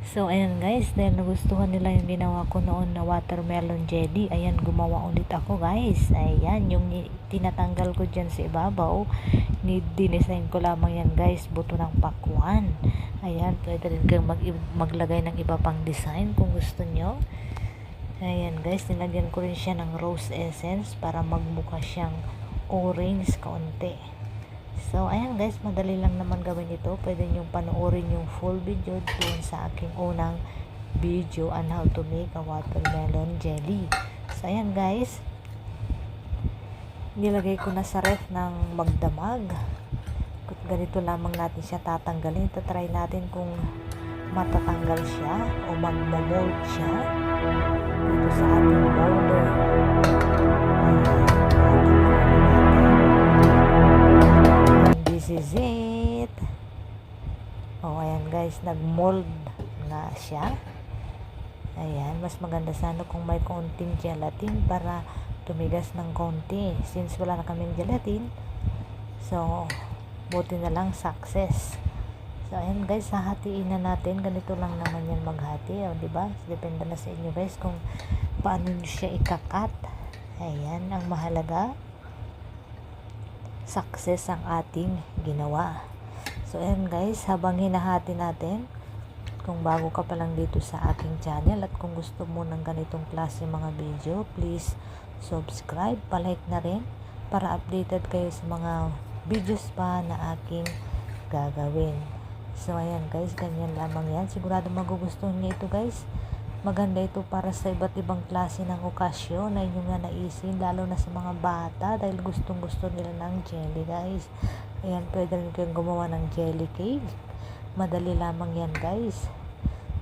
So, ayan guys, dahil nagustuhan nila yung ginawa ko noon na watermelon jelly, ayan, gumawa ulit ako guys. Ayan, yung tinatanggal ko dyan sa ibabaw, dinesign ko lamang yan guys, buto ng pakwan. Ayan, pwede rin kang maglagay ng iba pang design kung gusto nyo. Ayan guys, nilagyan ko rin siya ng rose essence para magmukha siyang orange kaunti. So, ayan guys, madali lang naman gawin ito. Pwede nyo panoorin yung full video doon sa aking unang video on how to make a watermelon jelly. So, ayan guys, nilagay ko na sa ref ng magdamag. Ganito lamang natin siya tatanggalin. Try natin kung matatanggal siya o magmo-mold siya dito sa ating molder. This is it. Oh, ayan guys, nag-mold na siya. Ayan, mas maganda sana kung may konting gelatin para tumigas ng konti. Since wala na kaming gelatin, so buti na lang success. So ayan guys, hahatiin na natin. Ganito lang naman yan maghati, o diba? Depende na sa inyo guys kung paano nyo siya ikakat. Ayan, ang mahalaga, success ang ating ginawa. So ayan guys, habang hinahati natin, kung bago ka pa lang dito sa aking channel at kung gusto mo ng ganitong klase mga video, please subscribe, palike na rin para updated kayo sa mga videos pa na aking gagawin. So ayan guys, ganyan lamang yan. Sigurado magugustuhan niyo ito guys. Maganda ito para sa iba't ibang klase ng okasyon na inyo nga naisin, lalo na sa mga bata dahil gustong gusto nila ng jelly guys. Ayan, pwede rin kayong gumawa ng jelly cake. Madali lamang yan guys.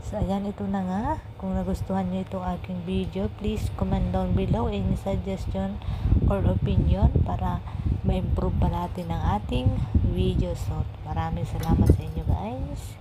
So ayan, ito na nga. Kung nagustuhan niyo itong aking video, please comment down below any suggestion or opinion para ma-improve pa natin ang ating video. So maraming salamat sa inyo guys.